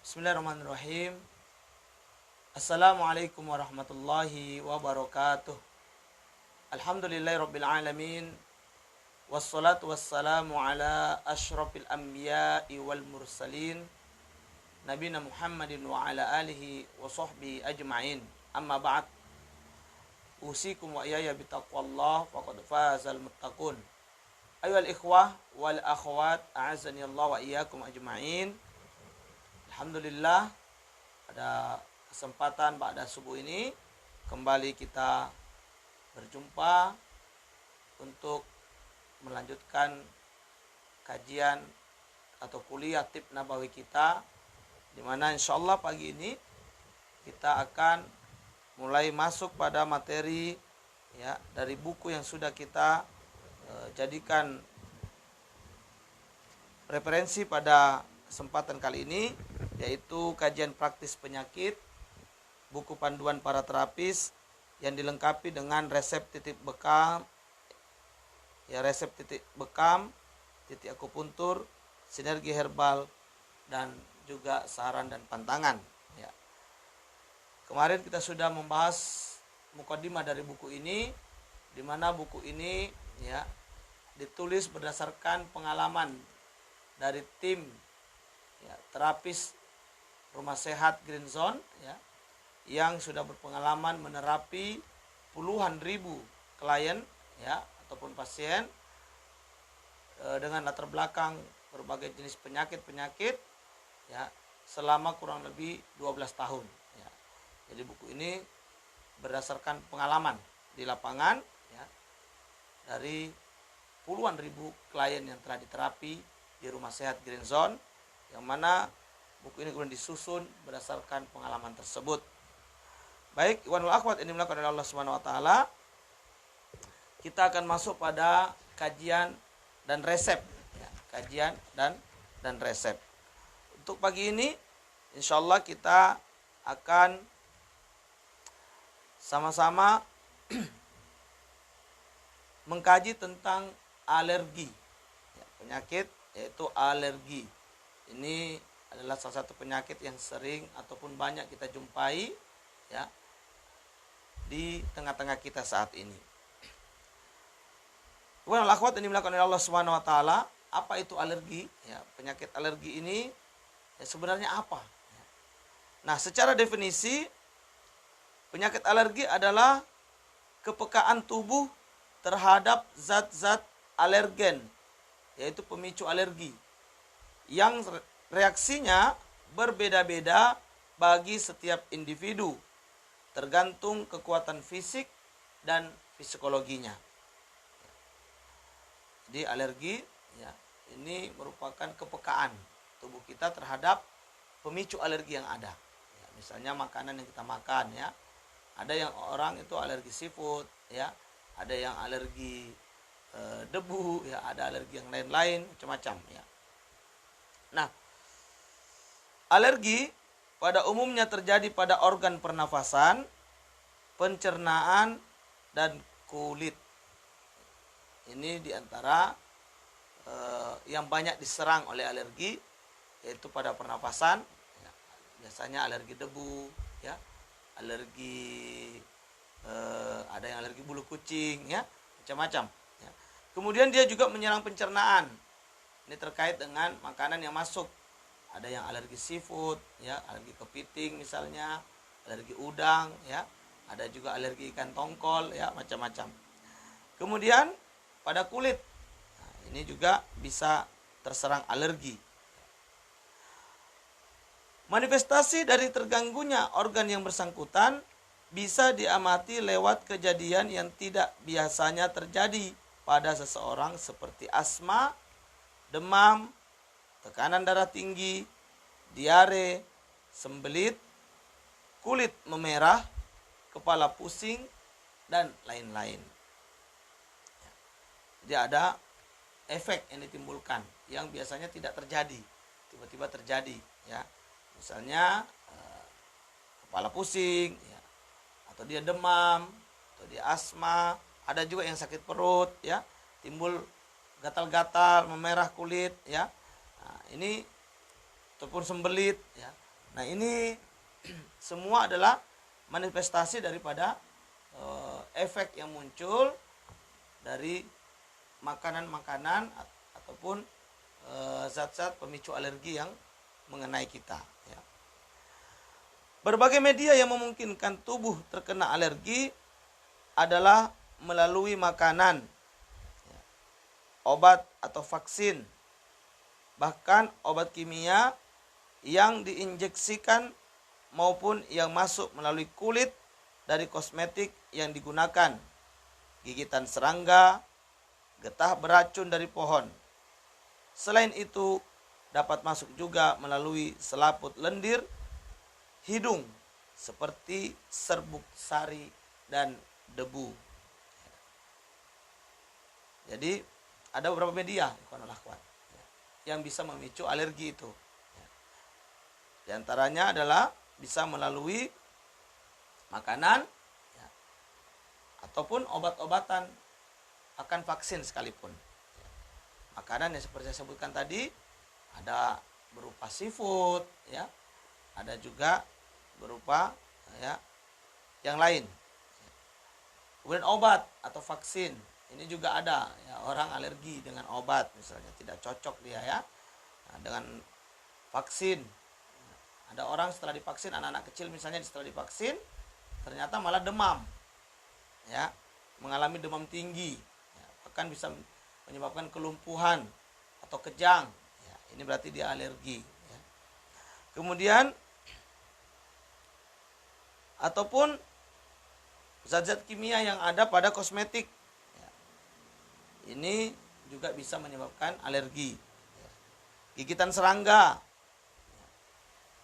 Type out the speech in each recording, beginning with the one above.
Bismillahirrahmanirrahim. Assalamualaikum warahmatullahi wabarakatuh. Alhamdulillahirabbil alamin. Wassalatu wassalamu ala asyrafil anbiya'i wal mursalin nabiyina Muhammadin wa ala alihi wa sahbihi ajma'in. Amma ba'd. Usikum wa iyaya bitaqwallah faqad fazal muttaqun. Ayyuhal ikhwah wal akhwat, a'azzani Allah wa iyyakum ajma'in. Alhamdulillah, pada kesempatan pada subuh ini kembali kita berjumpa untuk melanjutkan kajian atau kuliah Tib Nabawi kita, di mana insyaallah pagi ini kita akan mulai masuk pada materi ya dari buku yang sudah kita jadikan referensi pada kesempatan kali ini, yaitu kajian praktis penyakit, buku panduan para terapis yang dilengkapi dengan resep titik bekam, titik akupuntur, sinergi herbal, dan juga saran dan pantangan. Ya. Kemarin kita sudah membahas mukadimah dari buku ini, di mana buku ini ya ditulis berdasarkan pengalaman dari tim ya, terapis Rumah Sehat Green Zone ya, yang sudah berpengalaman menerapi puluhan ribu klien ya ataupun pasien dengan latar belakang berbagai jenis penyakit ya selama kurang lebih 12 tahun ya. Jadi buku ini berdasarkan pengalaman di lapangan ya, dari puluhan ribu klien yang telah diterapi di Rumah Sehat Green Zone, yang mana buku ini kemudian disusun berdasarkan pengalaman tersebut. Baik, ikhwanul akhwat yang dimulakan oleh Allah Subhanahu wa taala, kita akan masuk pada kajian dan resep ya, kajian dan resep. Untuk pagi ini insyaallah kita akan sama-sama mengkaji tentang alergi ya, penyakit yaitu alergi. Ini adalah salah satu penyakit yang sering ataupun banyak kita jumpai ya di tengah-tengah kita saat ini. Wal akhwat ini dimuliakan oleh Allah Subhanahu wa taala, apa itu alergi? Ya, penyakit alergi ini ya sebenarnya apa? Nah, secara definisi penyakit alergi adalah kepekaan tubuh terhadap zat-zat alergen, yaitu pemicu alergi, yang reaksinya berbeda-beda bagi setiap individu, tergantung kekuatan fisik dan psikologinya. Jadi alergi ya, ini merupakan kepekaan tubuh kita terhadap pemicu alergi yang ada. Ya, misalnya makanan yang kita makan ya, ada yang orang itu alergi seafood ya, ada yang alergi debu ya, ada alergi yang lain-lain macam-macam ya. Nah, alergi pada umumnya terjadi pada organ pernafasan, pencernaan, dan kulit. Ini diantara yang banyak diserang oleh alergi, yaitu pada pernafasan. Ya, biasanya alergi debu, ya, alergi ada yang alergi bulu kucing, ya, macam-macam. Ya. Kemudian dia juga menyerang pencernaan. Ini terkait dengan makanan yang masuk. Ada yang alergi seafood, ya, alergi kepiting misalnya, alergi udang, ya, ada juga alergi ikan tongkol, ya, macam-macam. Kemudian pada kulit, nah, ini juga bisa terserang alergi. Manifestasi dari terganggunya organ yang bersangkutan bisa diamati lewat kejadian yang tidak biasanya terjadi pada seseorang seperti asma, demam, tekanan darah tinggi, diare, sembelit, kulit memerah, kepala pusing, dan lain-lain. Jadi ada efek yang ditimbulkan yang biasanya tidak terjadi, tiba-tiba terjadi, ya. Misalnya kepala pusing, ya, atau dia demam, atau dia asma, ada juga yang sakit perut, ya, timbul gatal-gatal, memerah kulit, ya. Nah, ini ataupun sembelit, ya. Nah, ini semua adalah manifestasi daripada efek yang muncul dari makanan-makanan ataupun zat-zat pemicu alergi yang mengenai kita, ya. Berbagai media yang memungkinkan tubuh terkena alergi adalah melalui makanan, ya, obat atau vaksin, bahkan obat kimia yang diinjeksikan maupun yang masuk melalui kulit dari kosmetik yang digunakan, gigitan serangga, getah beracun dari pohon. Selain itu, dapat masuk juga melalui selaput lendir hidung seperti serbuk sari dan debu. Jadi ada beberapa media yang bisa memicu alergi itu. Di antaranya adalah bisa melalui makanan, ya, ataupun obat-obatan, akan vaksin sekalipun. Makanan yang seperti saya sebutkan tadi ada berupa seafood, ya, ada juga berupa, ya, yang lain. Kemudian obat atau vaksin ini juga ada, ya, orang alergi dengan obat misalnya tidak cocok dia, ya. Nah, dengan vaksin, ada orang setelah divaksin, anak-anak kecil misalnya setelah divaksin ternyata malah demam, ya, mengalami demam tinggi, ya, bahkan bisa menyebabkan kelumpuhan atau kejang, ya, ini berarti dia alergi, ya. Kemudian ataupun zat-zat kimia yang ada pada kosmetik, ya, ini juga bisa menyebabkan alergi, ya. Gigitan serangga,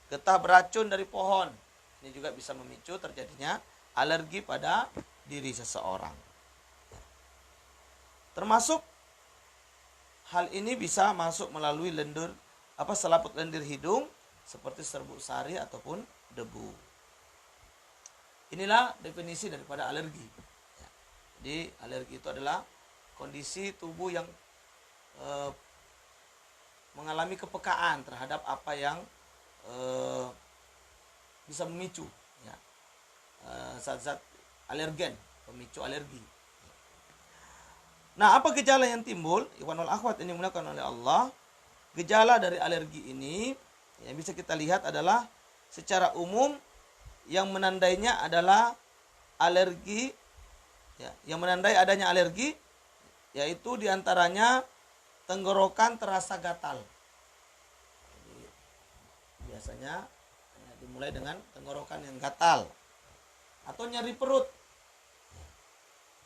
getah beracun dari pohon, ini juga bisa memicu terjadinya alergi pada diri seseorang. Termasuk hal ini bisa masuk melalui selaput lendir hidung seperti serbuk sari ataupun debu. Inilah definisi daripada alergi. Jadi alergi itu adalah kondisi tubuh yang mengalami kepekaan terhadap apa yang bisa memicu, ya, zat-zat alergen, pemicu alergi. Nah, apa gejala yang timbul? Ikhwanul akhwat ini dimuliakan oleh Allah. Gejala dari alergi ini yang bisa kita lihat adalah secara umum yang menandainya adalah alergi, ya, yang menandai adanya alergi yaitu diantaranya tenggorokan terasa gatal. Biasanya dimulai dengan tenggorokan yang gatal atau nyeri perut.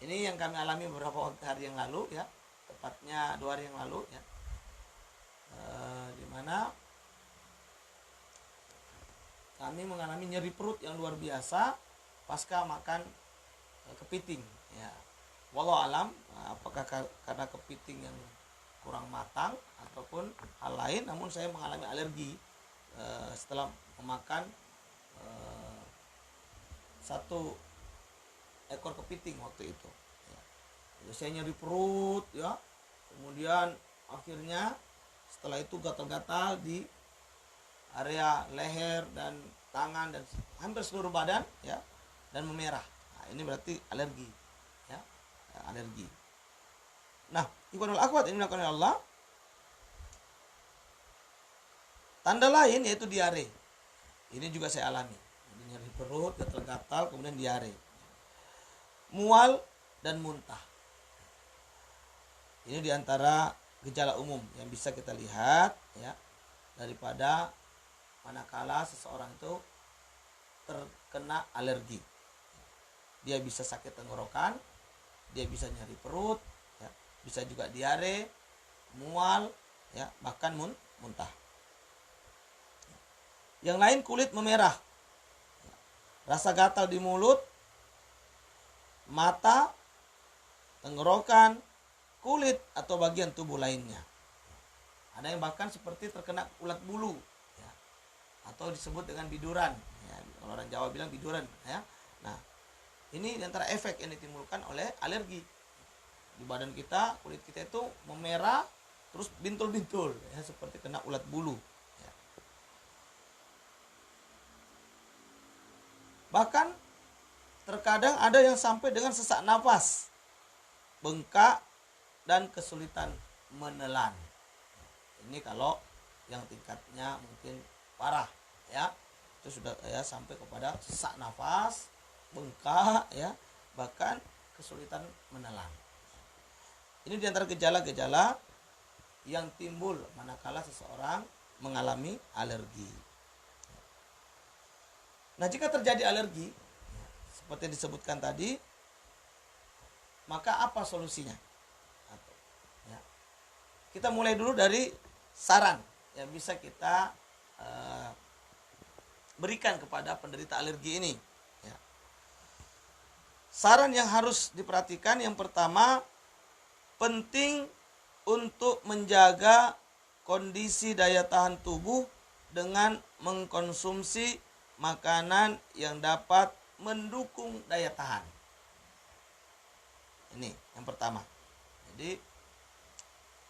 Ini yang kami alami beberapa hari yang lalu, ya, tepatnya 2 hari yang lalu, ya, di mana kami mengalami nyeri perut yang luar biasa pasca makan kepiting, ya. Wallahu alam apakah karena kepiting yang kurang matang ataupun hal lain, namun saya mengalami alergi setelah memakan 1 ekor kepiting waktu itu, ya. Jadi saya nyeri perut, ya, kemudian akhirnya setelah itu gatal-gatal di area leher dan tangan dan hampir seluruh badan, ya, dan memerah. Nah, ini berarti alergi, ya, alergi. Nah, ikhwanul akhwat ini dilakukan oleh Allah. Tanda lain yaitu diare. Ini juga saya alami. Jadi nyeri perut, gatal-gatal, kemudian diare. Mual dan muntah. Ini diantara gejala umum yang bisa kita lihat, ya, daripada manakala seseorang itu terkena alergi. Dia bisa sakit tenggorokan, dia bisa nyeri perut, ya, bisa juga diare, mual, ya, bahkan muntah. Yang lain kulit memerah, rasa gatal di mulut, mata, tenggorokan, kulit atau bagian tubuh lainnya. Ada yang bahkan seperti terkena ulat bulu, ya, atau disebut dengan biduran, ya, kalau orang Jawa bilang biduran, ya. Nah, ini antara efek yang ditimbulkan oleh alergi. Di badan kita, kulit kita itu memerah, terus bintul-bintul, ya, seperti kena ulat bulu. Bahkan terkadang ada yang sampai dengan sesak nafas, bengkak, dan kesulitan menelan. Ini kalau yang tingkatnya mungkin parah ya, itu sudah ya sampai kepada sesak nafas, bengkak ya, bahkan kesulitan menelan. Ini diantara gejala-gejala yang timbul manakala seseorang mengalami alergi. Nah, jika terjadi alergi seperti disebutkan tadi, maka apa solusinya? Ya. Kita mulai dulu dari saran yang bisa kita berikan kepada penderita alergi ini. Ya. Saran yang harus diperhatikan, yang pertama, penting untuk menjaga kondisi daya tahan tubuh dengan mengkonsumsi makanan yang dapat mendukung daya tahan. Ini yang pertama. Jadi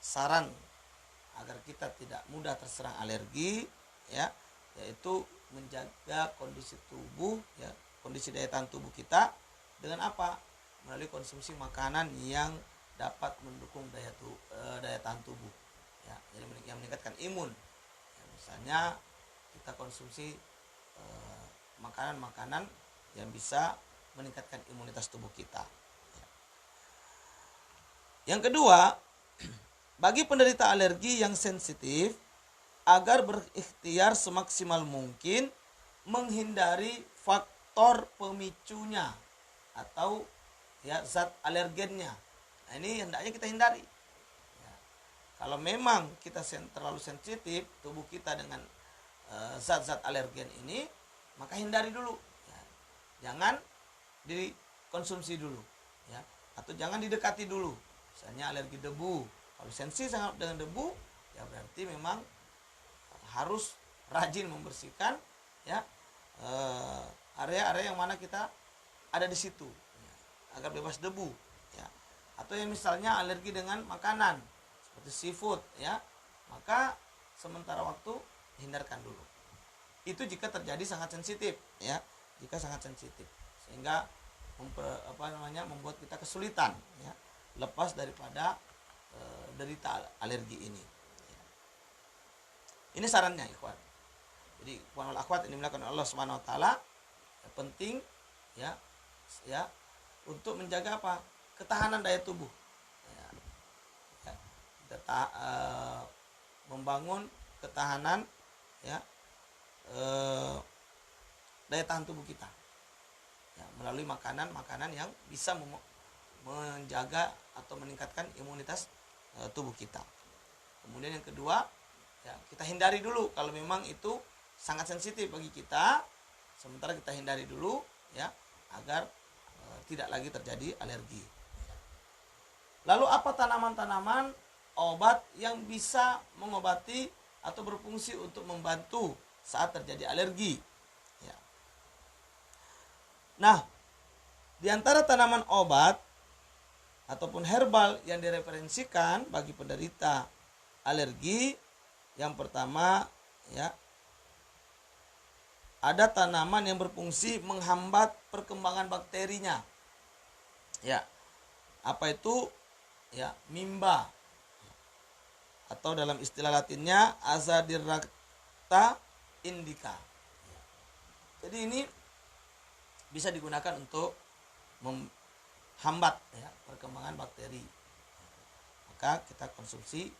saran agar kita tidak mudah terserang alergi ya, yaitu menjaga kondisi tubuh ya, kondisi daya tahan tubuh kita dengan apa? Melalui konsumsi makanan yang dapat mendukung daya tahan tubuh ya, jadi yang meningkatkan imun ya, misalnya kita konsumsi makanan-makanan yang bisa meningkatkan imunitas tubuh kita ya. Yang kedua, bagi penderita alergi yang sensitif, agar berikhtiar semaksimal mungkin menghindari faktor pemicunya atau ya zat alergennya. Nah, ini hendaknya kita hindari. Ya. Kalau memang kita terlalu sensitif tubuh kita dengan zat-zat alergen ini, maka hindari dulu. Ya. Jangan dikonsumsi dulu, ya. Atau jangan didekati dulu. Misalnya alergi debu. Kalau sensitif sangat dengan debu, ya berarti memang harus rajin membersihkan ya area-area yang mana kita ada di situ ya, agar bebas debu ya. Atau yang misalnya alergi dengan makanan seperti seafood ya, maka sementara waktu hindarkan dulu. Itu jika terjadi sangat sensitif ya, jika sangat sensitif sehingga membuat kita kesulitan ya, lepas daripada derita alergi ini. Ini sarannya, ikhwan. Jadi, ikhwan wal akhwat ini dimuliakan Allah Subhanahu wa taala, penting ya untuk menjaga apa? Ketahanan daya tubuh. Ya. Kita membangun ketahanan ya daya tahan tubuh kita. Ya, melalui makanan-makanan yang bisa menjaga atau meningkatkan imunitas tubuh kita. Kemudian yang kedua, ya, kita hindari dulu kalau memang itu sangat sensitif bagi kita, sementara kita hindari dulu ya agar tidak lagi terjadi alergi. Lalu apa tanaman-tanaman obat yang bisa mengobati atau berfungsi untuk membantu saat terjadi alergi? Ya. Nah, di antara tanaman obat ataupun herbal yang direferensikan bagi penderita alergi, yang pertama ya, ada tanaman yang berfungsi menghambat perkembangan bakterinya. Ya. Apa itu? Ya, mimba. Atau dalam istilah Latinnya Azadirachta indica. Jadi ini bisa digunakan untuk menghambat ya, perkembangan bakteri. Maka kita konsumsi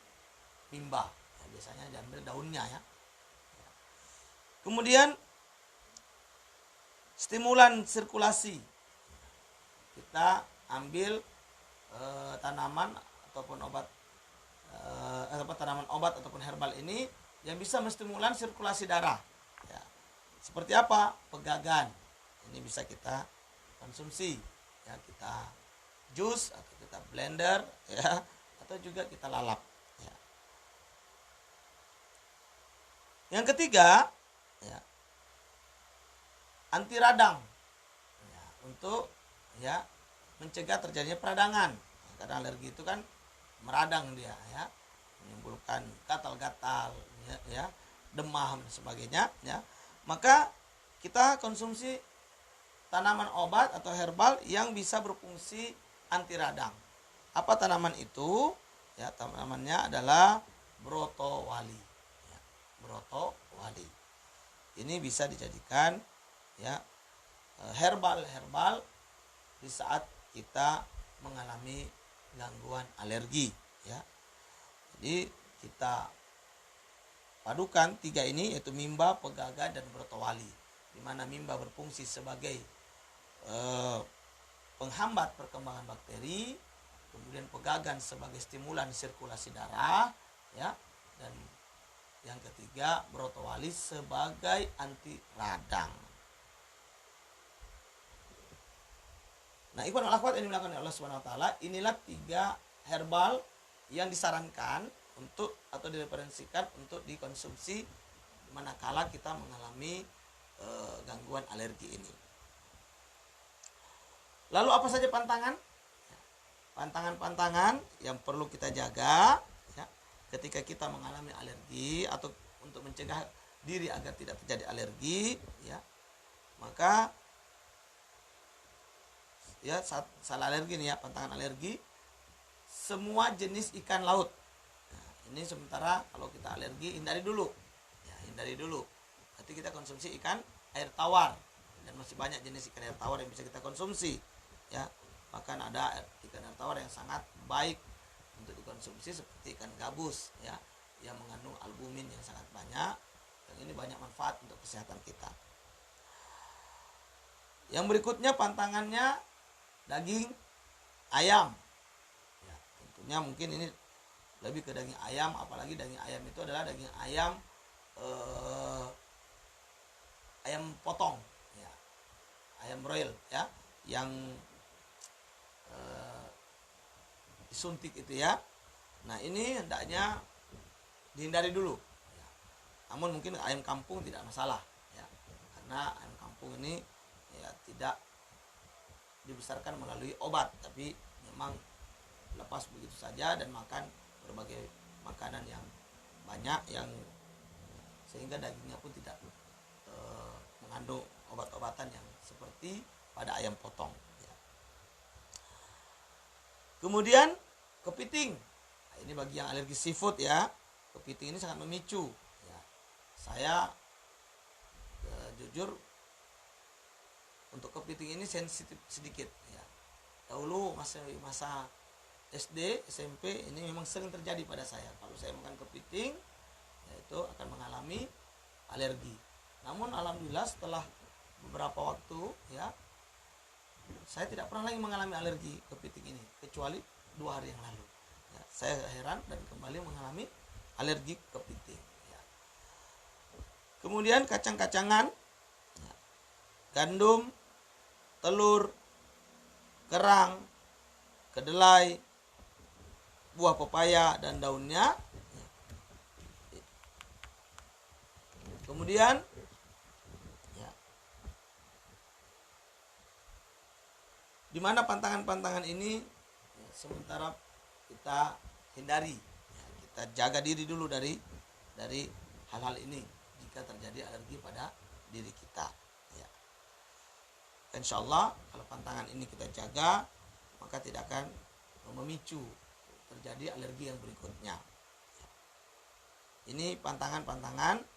mimba. Ya, biasanya diambil daunnya ya. Kemudian stimulan sirkulasi. Kita ambil tanaman ataupun obat tanaman obat ataupun herbal ini yang bisa menstimulan sirkulasi darah. Ya. Seperti apa? Pegagan. Ini bisa kita konsumsi. Ya, kita jus atau kita blender ya, atau juga kita lalap. Ya. Yang ketiga, ya, anti radang ya, untuk ya mencegah terjadinya peradangan. Karena alergi itu kan meradang dia ya, menimbulkan gatal-gatal ya, demam dan sebagainya ya. Maka kita konsumsi tanaman obat atau herbal yang bisa berfungsi anti radang. Apa tanaman itu? Ya, tanamannya adalah brotowali. Ya, brotowali. Ini bisa dijadikan ya herbal di saat kita mengalami gangguan alergi ya. Jadi kita padukan tiga ini, yaitu mimba, pegaga, dan brotowali, di mana mimba berfungsi sebagai penghambat perkembangan bakteri, kemudian pegagan sebagai stimulan sirkulasi darah ya, dan yang ketiga brotowali sebagai anti radang. Nah, ikhwan wal akhwat yang dimuliakan oleh Allah Subhanahu wa taala, inilah tiga herbal yang disarankan untuk atau direferensikan untuk dikonsumsi manakala kita mengalami gangguan alergi ini. Lalu apa saja pantangan? Pantangan-pantangan yang perlu kita jaga ya, ketika kita mengalami alergi atau untuk mencegah diri agar tidak terjadi alergi ya. Maka ya salah alergi nih ya, pantangan alergi semua jenis ikan laut. Nah, ini sementara kalau kita alergi hindari dulu. Ya, hindari dulu. Nanti kita konsumsi ikan air tawar, dan masih banyak jenis ikan air tawar yang bisa kita konsumsi. Ya, bahkan ada ikan air tawar yang sangat baik untuk dikonsumsi seperti ikan gabus ya, yang mengandung albumin yang sangat banyak, dan ini banyak manfaat untuk kesehatan kita. Yang berikutnya pantangannya daging ayam. Ya, tentunya mungkin ini lebih ke daging ayam, apalagi daging ayam itu adalah daging ayam ayam potong ya, ayam broil ya, yang disuntik itu ya. Nah, ini hendaknya dihindari dulu ya. Namun mungkin ayam kampung tidak masalah ya, karena ayam kampung ini ya tidak dibesarkan melalui obat, tapi memang lepas begitu saja dan makan berbagai makanan yang banyak, yang sehingga dagingnya pun tidak mengandung obat-obatan yang seperti pada ayam potong ya. Kemudian kepiting. Nah, ini bagi yang alergi seafood ya, kepiting ini sangat memicu ya. Saya jujur untuk kepiting ini sensitif sedikit ya. Dahulu masa SD, SMP ini memang sering terjadi pada saya. Kalau saya makan kepiting, yaitu akan mengalami alergi. Namun alhamdulillah setelah beberapa waktu ya, saya tidak pernah lagi mengalami alergi kepiting ini, kecuali 2 hari yang lalu. Ya, saya heran dan kembali mengalami alergi kepiting. Ya. Kemudian kacang-kacangan, ya, gandum, telur, kerang, kedelai, buah pepaya dan daunnya. Kemudian ya, di mana pantangan-pantangan ini ya, sementara kita hindari ya, kita jaga diri dulu dari hal-hal ini jika terjadi alergi pada diri kita ya. Insyaallah kalau pantangan ini kita jaga, maka tidak akan memicu terjadi alergi yang berikutnya. Ini pantangan-pantangan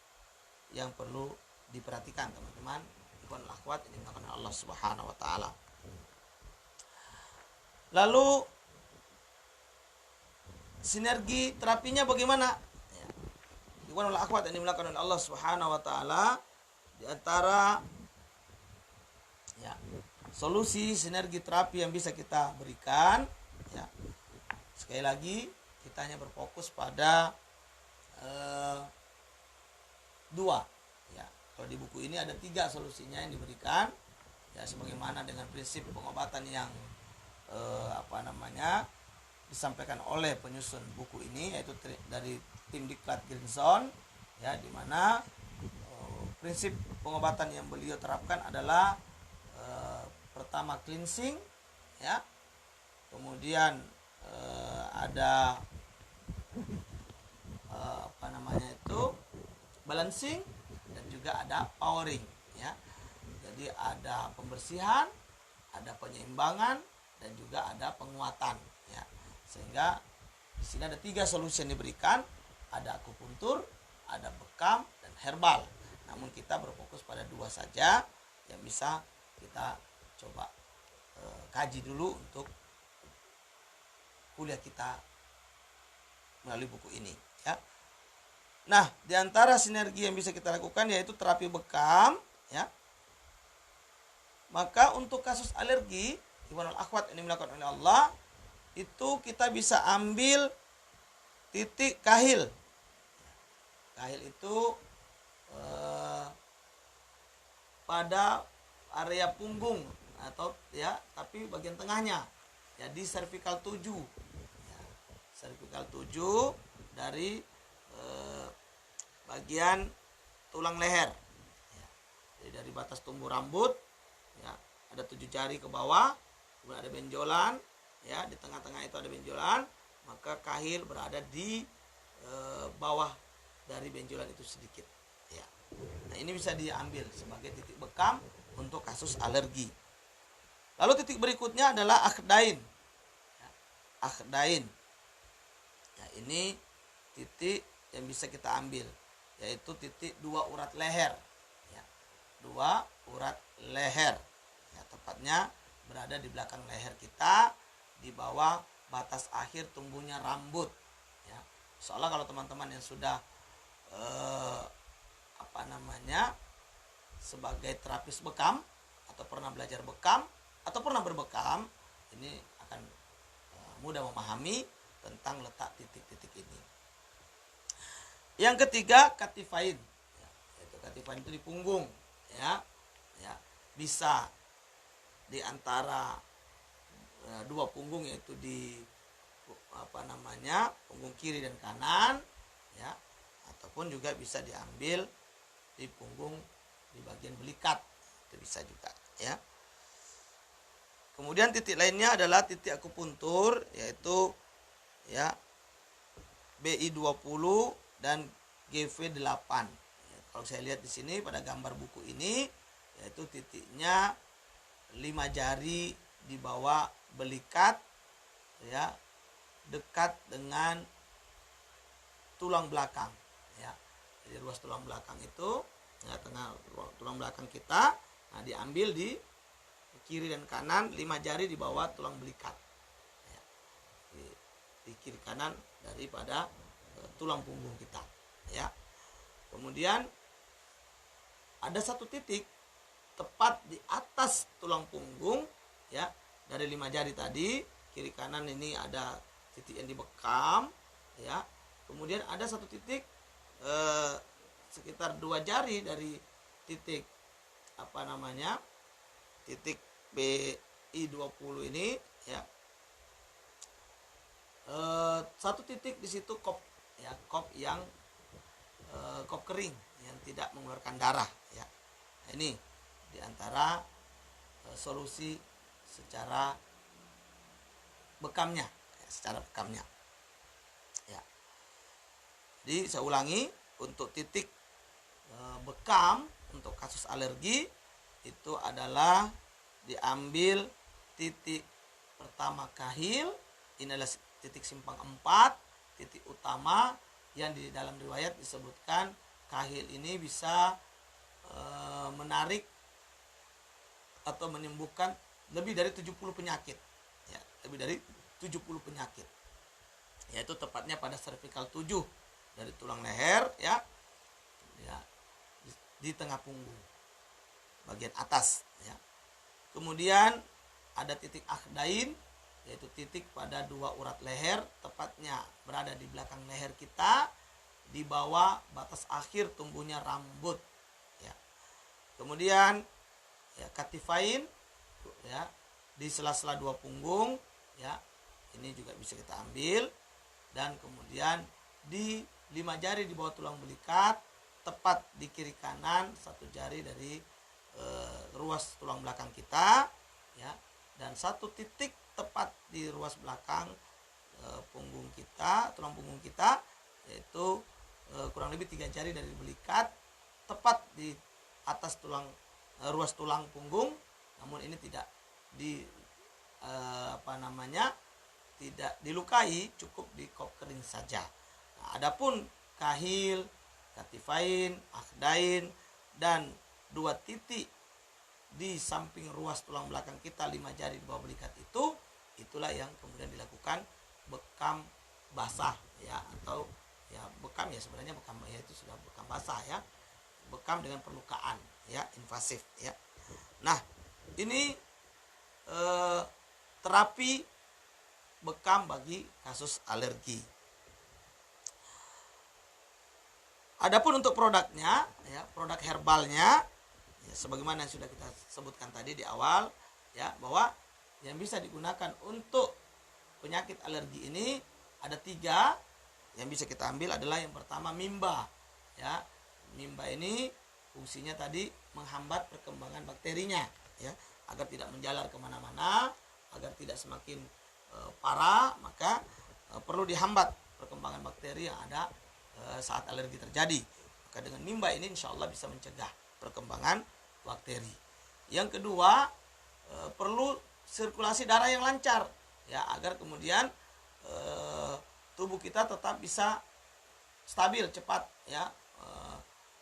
yang perlu diperhatikan teman-teman, ikhwan wal akhwat yang dimuliakan Allah Subhanahu wa taala. Lalu sinergi terapinya bagaimana? Ya. Ikhwan wal akhwat yang dimuliakan Allah Subhanahu wa taala, di antara ya, solusi sinergi terapi yang bisa kita berikan ya, sekali lagi kita hanya berfokus pada 2 ya. Kalau di buku ini ada 3 solusinya yang diberikan ya, sebagaimana dengan prinsip pengobatan yang disampaikan oleh penyusun buku ini, yaitu dari tim Diklat Green Zone ya, di mana prinsip pengobatan yang beliau terapkan adalah pertama cleansing ya, kemudian ada balancing, dan juga ada powering ya. Jadi ada pembersihan, ada penyeimbangan, dan juga ada penguatan, ya. Sehingga di sini ada 3 solusi yang diberikan, ada akupuntur, ada bekam, dan herbal. Namun kita berfokus pada 2 saja yang bisa kita coba kaji dulu untuk kuliah kita melalui buku ini, ya. Nah, di antara sinergi yang bisa kita lakukan yaitu terapi bekam, ya. Maka untuk kasus alergi, ikhwanul akhwat ini dilakukan oleh Allah, itu kita bisa ambil titik kahil. Kahil itu pada area punggung atau ya, tapi bagian tengahnya. Jadi cervical 7. Ya, cervical 7 dari bagian tulang leher, ya. Jadi dari batas tumbuh rambut, ya, ada 7 jari ke bawah, kemudian ada benjolan, ya, di tengah-tengah itu ada benjolan, maka kahil berada di bawah dari benjolan itu sedikit, ya. Nah, ini bisa diambil sebagai titik bekam untuk kasus alergi. Lalu titik berikutnya adalah akhdain, ya, akhdain, ya, ini titik yang bisa kita ambil, yaitu titik 2 urat leher, ya, 2 urat leher, ya, tepatnya berada di belakang leher kita, di bawah batas akhir tumbuhnya rambut, ya. Soalnya kalau teman-teman yang sudah sebagai terapis bekam atau pernah belajar bekam atau pernah berbekam, ini akan mudah memahami tentang letak titik-titik ini. Yang ketiga, katifain, ya, yaitu katifain itu di punggung, ya, ya, bisa di antara 2 punggung, yaitu di punggung kiri dan kanan, ya, ataupun juga bisa diambil di punggung di bagian belikat, itu bisa juga, ya. Kemudian titik lainnya adalah titik akupuntur, yaitu ya BI20 dan GV8. Ya, kalau saya lihat di sini pada gambar buku ini, yaitu titiknya 5 jari di bawah belikat, ya, dekat dengan tulang belakang, ya. Jadi ruas tulang belakang itu, ya, tengah tulang belakang kita, nah, diambil di kiri dan kanan 5 jari di bawah tulang belikat, ya, di kiri kanan daripada tulang punggung kita, ya. Kemudian ada 1 titik tepat di atas tulang punggung, ya, dari 5 jari tadi, kiri kanan ini ada titik yang dibekam, ya. Kemudian ada 1 titik sekitar 2 jari dari titik titik BI20 ini, ya. 1 titik di situ kop, ya, kop yang kop kering yang tidak mengeluarkan darah, ya. Nah, ini diantara solusi secara bekamnya, ya, ya. Jadi saya ulangi, untuk titik bekam untuk kasus alergi itu adalah diambil titik pertama kahil, ini adalah titik simpang 4, titik utama yang di dalam riwayat disebutkan kahil ini bisa menarik atau menyembuhkan lebih dari 70 penyakit, ya, lebih dari 70 penyakit, yaitu tepatnya pada cervical 7 dari tulang leher, ya, ya, di tengah punggung bagian atas, ya. Kemudian ada titik akhdain, yaitu titik pada 2 urat leher, tepatnya berada di belakang leher kita, di bawah batas akhir tumbuhnya rambut, ya. Kemudian, ya, katifain, ya, di sela-sela 2 punggung, ya, ini juga bisa kita ambil. Dan kemudian di 5 jari di bawah tulang belikat, tepat di kiri kanan 1 jari dari ruas tulang belakang kita, ya, dan 1 titik tepat di ruas belakang punggung kita, tulang punggung kita, yaitu kurang lebih 3 jari dari belikat, tepat di atas tulang ruas tulang punggung, namun ini tidak tidak dilukai, cukup di kop kering saja. Nah, adapun kahil, katifain, akhdain, dan 2 titik di samping ruas tulang belakang kita, 5 jari di bawah belikat itu, itulah yang kemudian dilakukan bekam basah ya, atau ya bekam ya, sebenarnya bekam ya itu sudah bekam basah ya, bekam dengan perlukaan ya, invasif ya. Nah, ini terapi bekam bagi kasus alergi. Adapun untuk produknya ya, produk herbalnya ya, sebagaimana yang sudah kita sebutkan tadi di awal ya, bahwa yang bisa digunakan untuk penyakit alergi ini ada 3 yang bisa kita ambil. Adalah yang pertama mimba ya. Mimba ini fungsinya tadi menghambat perkembangan bakterinya ya, agar tidak menjalar kemana-mana, agar tidak semakin parah, maka perlu dihambat perkembangan bakteri yang ada saat alergi terjadi. Maka dengan mimba ini insya Allah bisa mencegah perkembangan bakteri. Yang kedua, perlu sirkulasi darah yang lancar ya, agar kemudian tubuh kita tetap bisa stabil, cepat ya,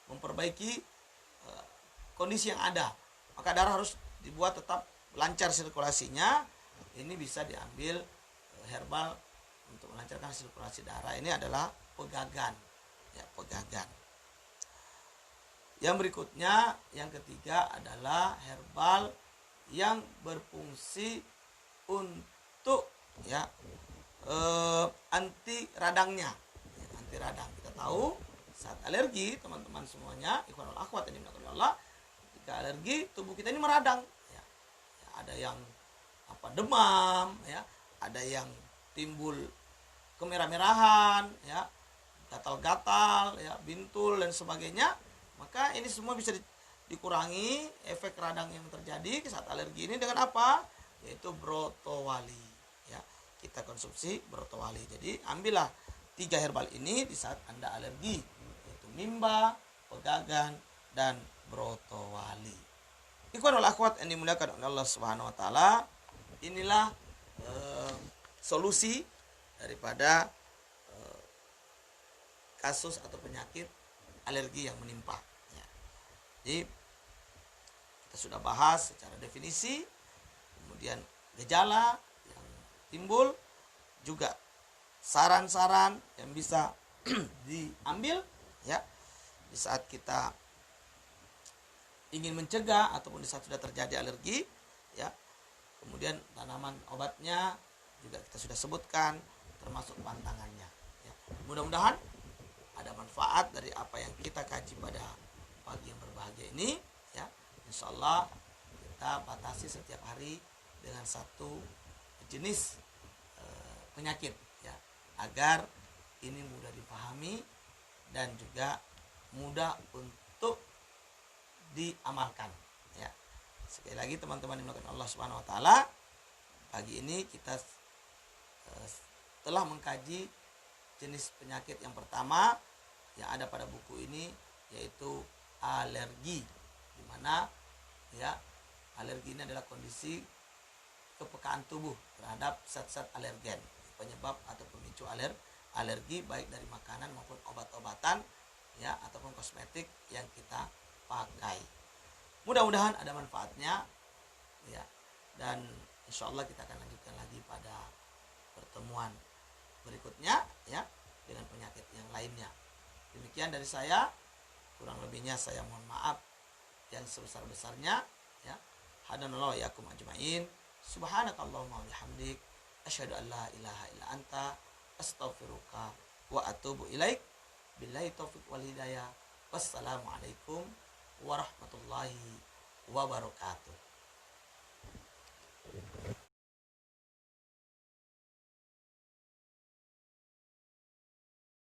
memperbaiki kondisi yang ada. Maka darah harus dibuat tetap lancar sirkulasinya. Ini bisa diambil herbal untuk melancarkan sirkulasi darah. Ini adalah pegagan ya, pegagan. Yang berikutnya, yang ketiga adalah herbal yang berfungsi untuk ya anti radangnya ya, anti radang. Kita tahu saat alergi, teman-teman semuanya, ikhwanul akhwat yang dimuliakan Allah, ketika alergi tubuh kita ini meradang ya. Ya, ada yang demam ya, ada yang timbul kemerah-merahan ya, gatal-gatal ya, bintul dan sebagainya. Maka ini semua bisa dikurangi efek radang yang terjadi saat alergi ini dengan apa? Yaitu brotowali ya. Kita konsumsi brotowali. Jadi ambillah 3 herbal ini di saat Anda alergi, yaitu mimba, pegagan, dan brotowali. Ikhwanul akhwat yang dimuliakan oleh Allah Subhanahu wa taala, inilah solusi daripada kasus atau penyakit alergi yang menimpa ya. Jadi kita sudah bahas secara definisi, kemudian gejala yang timbul, juga saran-saran yang bisa diambil ya di saat kita ingin mencegah ataupun di saat sudah terjadi alergi ya. Kemudian tanaman obatnya juga kita sudah sebutkan, termasuk pantangannya ya. Mudah-mudahan ada manfaat dari apa yang kita kaji pada pagi yang berbahagia ini ya. Insyaallah kita batasi setiap hari dengan satu jenis penyakit ya, agar ini mudah dipahami dan juga mudah untuk diamalkan ya. Sekali lagi teman-teman yang dimuliakan Allah Subhanahu wa taala, pagi ini kita telah mengkaji jenis penyakit yang pertama yang ada pada buku ini, yaitu alergi, di mana ya alergi ini adalah kondisi kepekaan tubuh terhadap zat-zat alergen, penyebab atau pemicu alergi baik dari makanan maupun obat-obatan ya, ataupun kosmetik yang kita pakai. Mudah-mudahan ada manfaatnya ya, dan insya Allah kita akan lanjutkan lagi pada pertemuan berikutnya ya, dengan penyakit yang lainnya. Demikian dari saya, kurang lebihnya saya mohon maaf yang sebesar-besarnya ya. Hadanallahu wa iyyakum ajmain. Subhanakallahumma wa bihamdik, asyhadu an la ilaha illa anta, astaghfiruka wa atubu ilaik. Billahi taufiq wal hidayah. Wassalamualaikum warahmatullahi wabarakatuh.